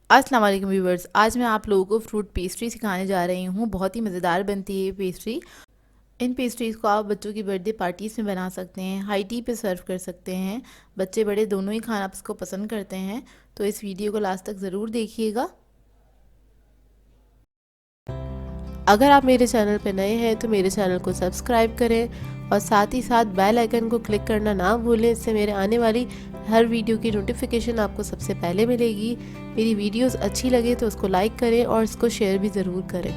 अस्सलाम वालेकुम व्यूवर्स। आज मैं आप लोगों को फ्रूट पेस्ट्री सिखाने जा रही हूँ। बहुत ही मज़ेदार बनती है ये पेस्ट्री। इन पेस्ट्रीज़ को आप बच्चों की बर्थडे पार्टीज़ में बना सकते हैं, हाई टी पे सर्व कर सकते हैं। बच्चे बड़े दोनों ही खाना इसको पसंद करते हैं। तो इस वीडियो को लास्ट तक ज़रूर देखिएगा। अगर आप मेरे चैनल पर नए हैं तो मेरे चैनल को सब्सक्राइब करें और साथ ही साथ बेल आइकन को क्लिक करना ना भूलें। इससे मेरे आने वाली हर वीडियो की नोटिफिकेशन आपको सबसे पहले मिलेगी। मेरी वीडियोस अच्छी लगे तो उसको लाइक करें और इसको शेयर भी ज़रूर करें।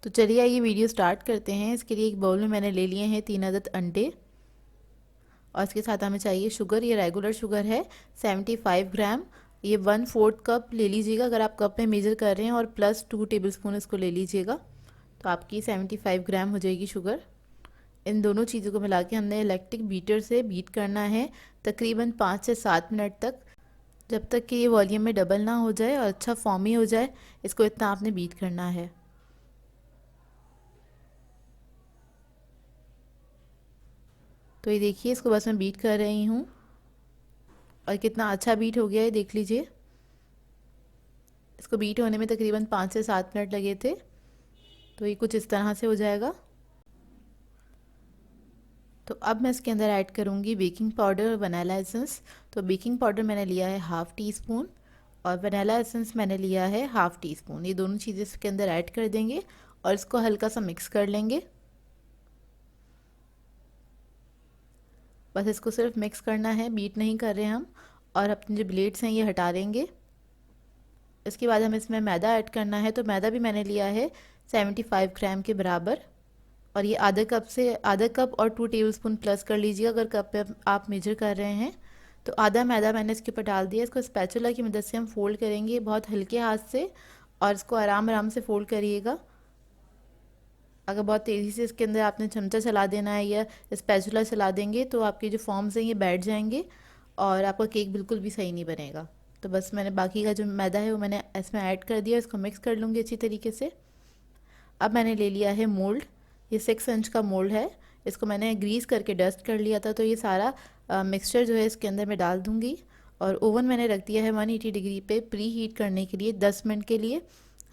तो चलिए आइए वीडियो स्टार्ट करते हैं। इसके लिए एक बाउल में मैंने ले लिए हैं 3 अदद अंडे और इसके साथ हमें चाहिए शुगर। ये रेगुलर शुगर है 75 ग्राम। ये 1/4 कप ले लीजिएगा अगर आप कप में मेजर कर रहे हैं, और प्लस 2 टेबलस्पून इसको ले लीजिएगा तो आपकी 75 ग्राम हो जाएगी शुगर। इन दोनों चीज़ों को मिला के हमने इलेक्ट्रिक बीटर से बीट करना है तकरीबन 5 से 7 मिनट तक, जब तक कि ये वॉल्यूम में डबल ना हो जाए और अच्छा फॉर्मी हो जाए। इसको इतना आपने बीट करना है। तो ये देखिए, इसको बस मैं बीट कर रही हूँ और कितना अच्छा बीट हो गया है, देख लीजिए। इसको बीट होने में तकरीबन 5 से 7 मिनट लगे थे। तो ये कुछ इस तरह से हो जाएगा। तो अब मैं इसके अंदर ऐड करूँगी बेकिंग पाउडर और वनीला एसेंस। तो बेकिंग पाउडर मैंने लिया है हाफ़ टी स्पून और वनीला एसेंस मैंने लिया है हाफ़ टी स्पून। ये दोनों चीज़ें इसके अंदर ऐड कर देंगे और इसको हल्का सा मिक्स कर लेंगे। बस इसको सिर्फ मिक्स करना है, बीट नहीं कर रहे हम। और अपने जो ब्लेड्स हैं ये हटा देंगे। इसके बाद हमें इसमें मैदा ऐड करना है। तो मैदा भी मैंने लिया है 75 ग्राम के बराबर, और ये आधा कप और 2 टेबलस्पून प्लस कर लीजिए अगर कप पे आप मेजर कर रहे हैं। तो आधा मैदा मैंने इसके ऊपर डाल दिया। इसको स्पैचुला की मदद से हम फोल्ड करेंगे बहुत हल्के हाथ से, और इसको आराम आराम से फोल्ड करिएगा। अगर बहुत तेज़ी से इसके अंदर आपने चमचा चला देना है या स्पैचुला चला देंगे तो आपके जो फॉर्म्स हैं ये बैठ जाएंगे और आपका केक बिल्कुल भी सही नहीं बनेगा। तो बस मैंने बाकी का जो मैदा है वो मैंने इसमें ऐड कर दिया। इसको मिक्स कर लूँगी अच्छी तरीके से। अब मैंने ले लिया है मोल्ड। ये 6 इंच का मोल्ड है। इसको मैंने ग्रीस करके डस्ट कर लिया था। तो ये सारा मिक्सचर जो है इसके अंदर मैं डाल दूँगी। और ओवन मैंने रख दिया है 180 डिग्री पे प्री हीट करने के लिए 10 मिनट के लिए।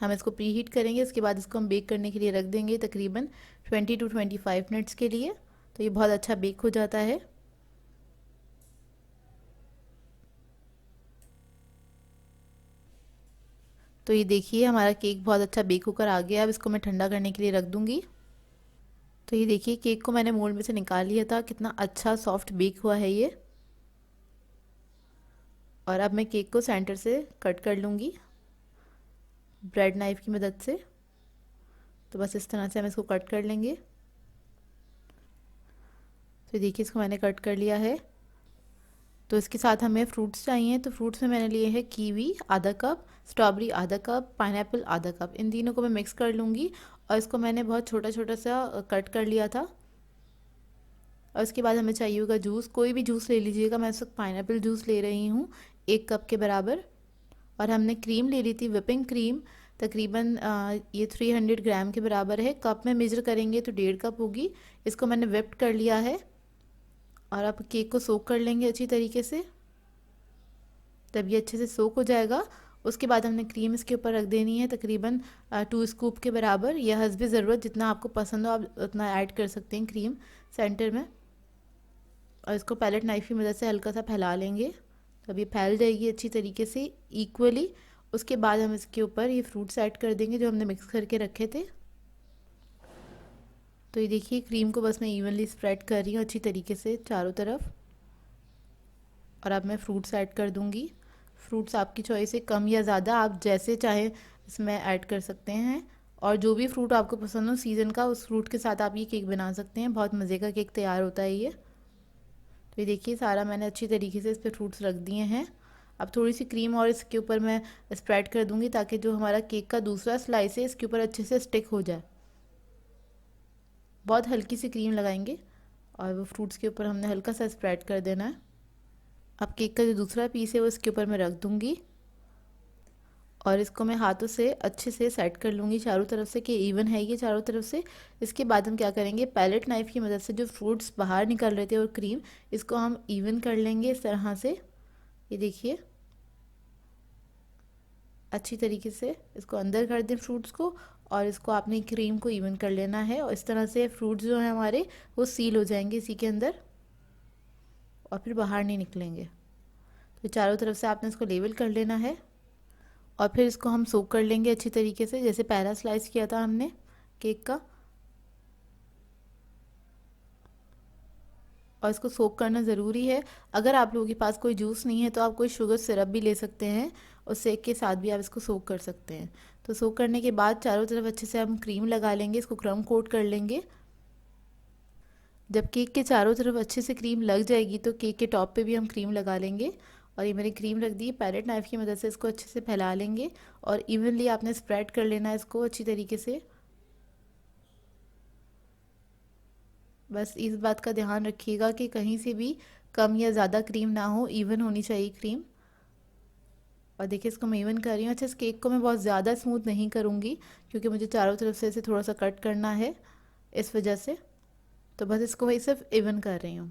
हम इसको प्री हीट करेंगे, इसके बाद इसको हम बेक करने के लिए रख देंगे तकरीबन 20 टू 25 मिनट्स के लिए। तो ये बहुत अच्छा बेक हो जाता है। तो ये देखिए, हमारा केक बहुत अच्छा बेक होकर आ गया। अब इसको मैं ठंडा करने के लिए रख दूँगी। तो ये देखिए, केक को मैंने मोल्ड में से निकाल लिया था। कितना अच्छा सॉफ्ट बेक हुआ है ये। और अब मैं केक को सेंटर से कट कर लूँगी ब्रेड नाइफ़ की मदद से। तो बस इस तरह से हम इसको कट कर लेंगे। तो देखिए, इसको मैंने कट कर लिया है। तो इसके साथ हमें फ्रूट्स चाहिए। तो फ्रूट्स में मैंने लिए हैं कीवी आधा कप, स्ट्रॉबेरी आधा कप, पाइनएप्पल आधा कप। इन तीनों को मैं मिक्स कर लूँगी और इसको मैंने बहुत छोटा छोटा सा कट कर लिया था। और उसके बाद हमें चाहिए होगा जूस। कोई भी जूस ले लीजिएगा। मैं इस वक्त पाइनएप्पल जूस ले रही हूँ 1 कप के बराबर। और हमने क्रीम ले ली थी, विपिंग क्रीम। तकरीबन ये 300 ग्राम के बराबर है। कप में मेजर करेंगे तो 1.5 कप होगी। इसको मैंने विप्ड कर लिया है। और अब केक को सोक कर लेंगे अच्छी तरीके से। तब ये अच्छे से सोक हो जाएगा। उसके बाद हमने क्रीम इसके ऊपर रख देनी है तकरीबन 2 स्कूप के बराबर, या हस्बे ज़रूरत जितना आपको पसंद हो आप उतना ऐड कर सकते हैं क्रीम सेंटर में। और इसको पैलेट नाइफ की मदद से हल्का सा फैला लेंगे। तब ये फैल जाएगी अच्छी तरीके से इक्वली। उसके बाद हम इसके ऊपर ये फ्रूट्स ऐड कर देंगे जो हमने मिक्स करके रखे थे। तो ये देखिए, क्रीम को बस मैं इवनली स्प्रेड कर रही हूँ अच्छी तरीके से चारों तरफ। और अब मैं फ्रूट्स ऐड कर दूँगी। फ्रूट्स आपकी चॉइस है, कम या ज़्यादा आप जैसे चाहें इसमें ऐड कर सकते हैं। और जो भी फ्रूट आपको पसंद हो सीज़न का, उस फ्रूट के साथ आप ये केक बना सकते हैं। बहुत मज़े का केक तैयार होता है ये। तो ये देखिए, सारा मैंने अच्छी तरीके से इस पर फ्रूट्स रख दिए हैं। अब थोड़ी सी क्रीम और इसके ऊपर मैं स्प्रेड कर दूंगी ताकि जो हमारा केक का दूसरा स्लाइस है इसके ऊपर अच्छे से स्टिक हो जाए। बहुत हल्की सी क्रीम लगाएंगे और वो फ्रूट्स के ऊपर हमने हल्का सा स्प्रेड कर देना है। अब केक का जो दूसरा पीस है वो इसके ऊपर मैं रख दूंगी और इसको मैं हाथों से अच्छे से सेट कर लूँगी चारों तरफ से कि इवन है ये चारों तरफ से। इसके बाद हम क्या करेंगे, पैलेट नाइफ़ की मदद से जो फ्रूट्स बाहर निकल रहे थे और क्रीम, इसको हम इवन कर लेंगे इस तरह से। ये देखिए, अच्छी तरीके से इसको अंदर कर दें फ्रूट्स को, और इसको आपने क्रीम को इवन कर लेना है, और इस तरह से फ्रूट्स जो हैं हमारे वो सील हो जाएंगे इसी के अंदर और फिर बाहर नहीं निकलेंगे। तो चारों तरफ से आपने इसको लेवल कर लेना है और फिर इसको हम सोक कर लेंगे अच्छी तरीके से, जैसे पहला स्लाइस किया था हमने केक का। और इसको सोक करना ज़रूरी है। अगर आप लोगों के पास कोई जूस नहीं है तो आप कोई शुगर सिरप भी ले सकते हैं और शेक के साथ भी आप इसको सोक कर सकते हैं। तो सोक करने के बाद चारों तरफ अच्छे से हम क्रीम लगा लेंगे, इसको क्रम कोट कर लेंगे। जब केक के चारों तरफ अच्छे से क्रीम लग जाएगी तो केक के टॉप पे भी हम क्रीम लगा लेंगे। और ये मैंने क्रीम रख दी, पैरेट नाइफ़ की मदद से इसको अच्छे से फैला लेंगे और इवनली आपने स्प्रेड कर लेना है इसको अच्छी तरीके से। बस इस बात का ध्यान रखिएगा कि कहीं से भी कम या ज़्यादा क्रीम ना हो, इवन होनी चाहिए क्रीम। और देखिए इसको मैं इवन कर रही हूँ। अच्छा, इस केक को मैं बहुत ज़्यादा स्मूथ नहीं करूँगी क्योंकि मुझे चारों तरफ से इसे थोड़ा सा कट करना है, इस वजह से। तो बस इसको वही सिर्फ इवन कर रही हूँ।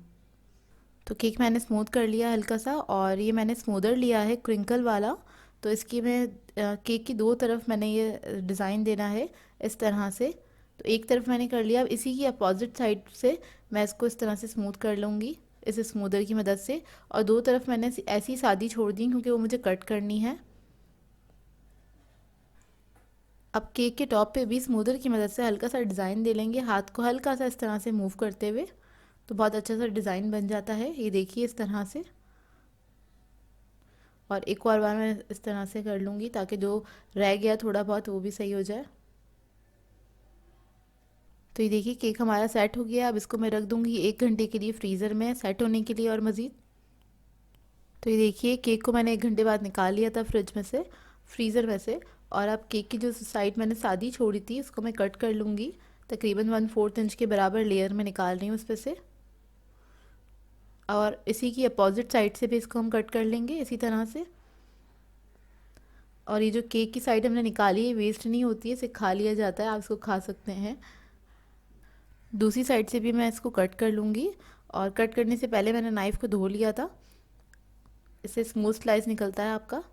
तो केक मैंने स्मूथ कर लिया हल्का सा, और ये मैंने स्मूदर लिया है क्रिंकल वाला। तो इसकी मैं केक की दो तरफ मैंने ये डिज़ाइन देना है इस तरह से। तो एक तरफ मैंने कर लिया, अब इसी की अपोजिट साइड से मैं इसको इस तरह से स्मूथ कर लूँगी इस स्मूदर की मदद से। और दो तरफ मैंने ऐसी सादी छोड़ दी क्योंकि वो मुझे कट करनी है। अब केक के टॉप पे भी स्मूदर की मदद से हल्का सा डिज़ाइन दे लेंगे, हाथ को हल्का सा इस तरह से मूव करते हुए। तो बहुत अच्छा सा डिज़ाइन बन जाता है, ये देखिए इस तरह से। और एक और बार मैं इस तरह से कर लूँगी ताकि जो रह गया थोड़ा बहुत वो भी सही हो जाए। तो ये देखिए केक हमारा सेट हो गया। अब इसको मैं रख दूँगी 1 घंटे के लिए फ्रीज़र में सेट होने के लिए और मज़ीद। तो ये देखिए केक को मैंने 1 घंटे बाद निकाल लिया था फ्रिज में से, फ्रीज़र में से। और अब केक की जो साइड मैंने सादी छोड़ी थी उसको मैं कट कर लूँगी। तकरीबन 1/4 इंच के बराबर लेयर में निकाल रही हूँ उस पर से। और इसी की अपोजिट साइड से भी इसको हम कट कर लेंगे इसी तरह से। और ये जो केक की साइड हमने निकाली है वेस्ट नहीं होती है, इसे खा लिया जाता है, आप इसको खा सकते हैं। दूसरी साइड से भी मैं इसको कट कर लूँगी। और कट करने से पहले मैंने नाइफ़ को धो लिया था, इससे स्मूथ स्लाइस निकलता है आपका।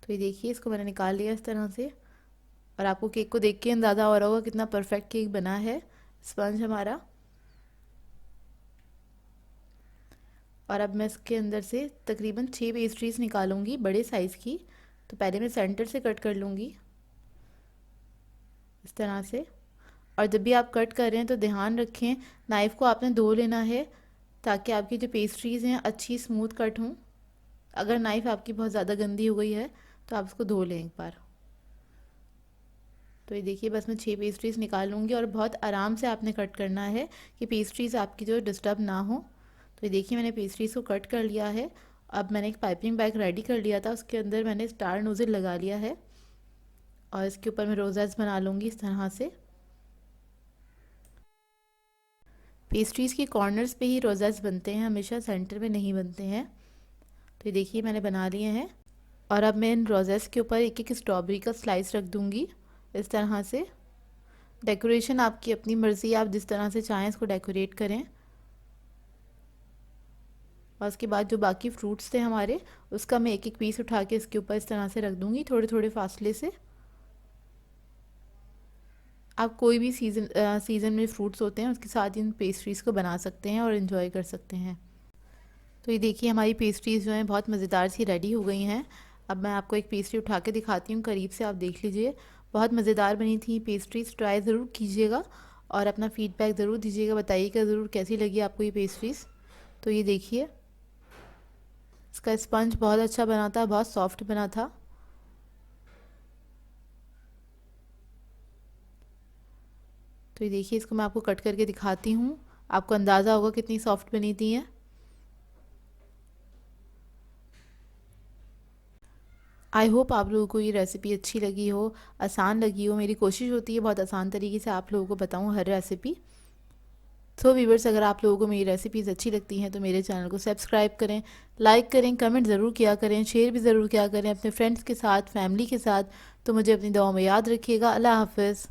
तो ये देखिए इसको मैंने निकाल लिया इस तरह से। और आपको केक को देख के अंदाज़ा हो रहा होगा कितना परफेक्ट केक बना है स्पंज हमारा। और अब मैं इसके अंदर से तकरीबन 6 पेस्ट्रीज़ निकालूंगी बड़े साइज़ की। तो पहले मैं सेंटर से कट कर लूँगी इस तरह से। और जब भी आप कट कर रहे हैं तो ध्यान रखें नाइफ़ को आपने धो लेना है ताकि आपकी जो पेस्ट्रीज़ हैं अच्छी स्मूथ कट हों। अगर नाइफ़ आपकी बहुत ज़्यादा गंदी हो गई है तो आप इसको धो लें एक बार। तो ये देखिए बस मैं 6 पेस्ट्रीज़ निकाल लूँगी और बहुत आराम से आपने कट करना है कि पेस्ट्रीज़ आपकी जो डिस्टर्ब ना हो। तो ये देखिए मैंने पेस्ट्रीज़ को कट कर लिया है। अब मैंने एक पाइपिंग बैग रेडी कर लिया था, उसके अंदर मैंने स्टार नोज़ल लगा लिया है और इसके ऊपर मैं रोज़ेस बना लूँगी इस तरह से। पेस्ट्रीज़ के कॉर्नर्स पे ही रोज़ेस बनते हैं, हमेशा सेंटर में नहीं बनते हैं। तो ये देखिए मैंने बना लिए हैं। और अब मैं इन रोज़ेस के ऊपर एक एक स्ट्रॉबेरी का स्लाइस रख दूँगी इस तरह से। डेकोरेशन आपकी अपनी मर्ज़ी, आप जिस तरह से चाहें इसको डेकोरेट करें। और उसके बाद जो बाकी फ्रूट्स थे हमारे उसका मैं एक एक पीस उठा के इसके ऊपर इस तरह से रख दूँगी थोड़े थोड़े फासले से। आप कोई भी सीज़न में फ्रूट्स होते हैं उसके साथ इन पेस्ट्रीज़ को बना सकते हैं और इन्जॉय कर सकते हैं। तो ये देखिए हमारी पेस्ट्रीज़ जो हैं बहुत मज़ेदार सी रेडी हो गई हैं। अब मैं आपको एक पेस्ट्री उठा के दिखाती हूँ करीब से, आप देख लीजिए। बहुत मज़ेदार बनी थी पेस्ट्रीज़, ट्राई ज़रूर कीजिएगा और अपना फ़ीडबैक ज़रूर दीजिएगा, बताइएगा ज़रूर कैसी लगी आपको ये पेस्ट्रीज़। तो ये देखिए इसका स्पंज बहुत अच्छा बना था, बहुत सॉफ्ट बना था। तो ये देखिए इसको मैं आपको कट करके दिखाती हूँ, आपको अंदाज़ा होगा कितनी सॉफ्ट बनी थी है। आई होप आप लोगों को ये रेसिपी अच्छी लगी हो, आसान लगी हो। मेरी कोशिश होती है बहुत आसान तरीके से आप लोगों को बताऊँ हर रेसिपी। सो व्यूवर्स, अगर आप लोगों को मेरी रेसिपीज़ अच्छी लगती हैं तो मेरे चैनल को सब्सक्राइब करें, लाइक करें, कमेंट ज़रूर किया करें, शेयर भी ज़रूर किया करें अपने फ्रेंड्स के साथ, फैमिली के साथ। तो मुझे अपनी दुआओं में याद रखिएगा। अल्लाह हाफ़िज़।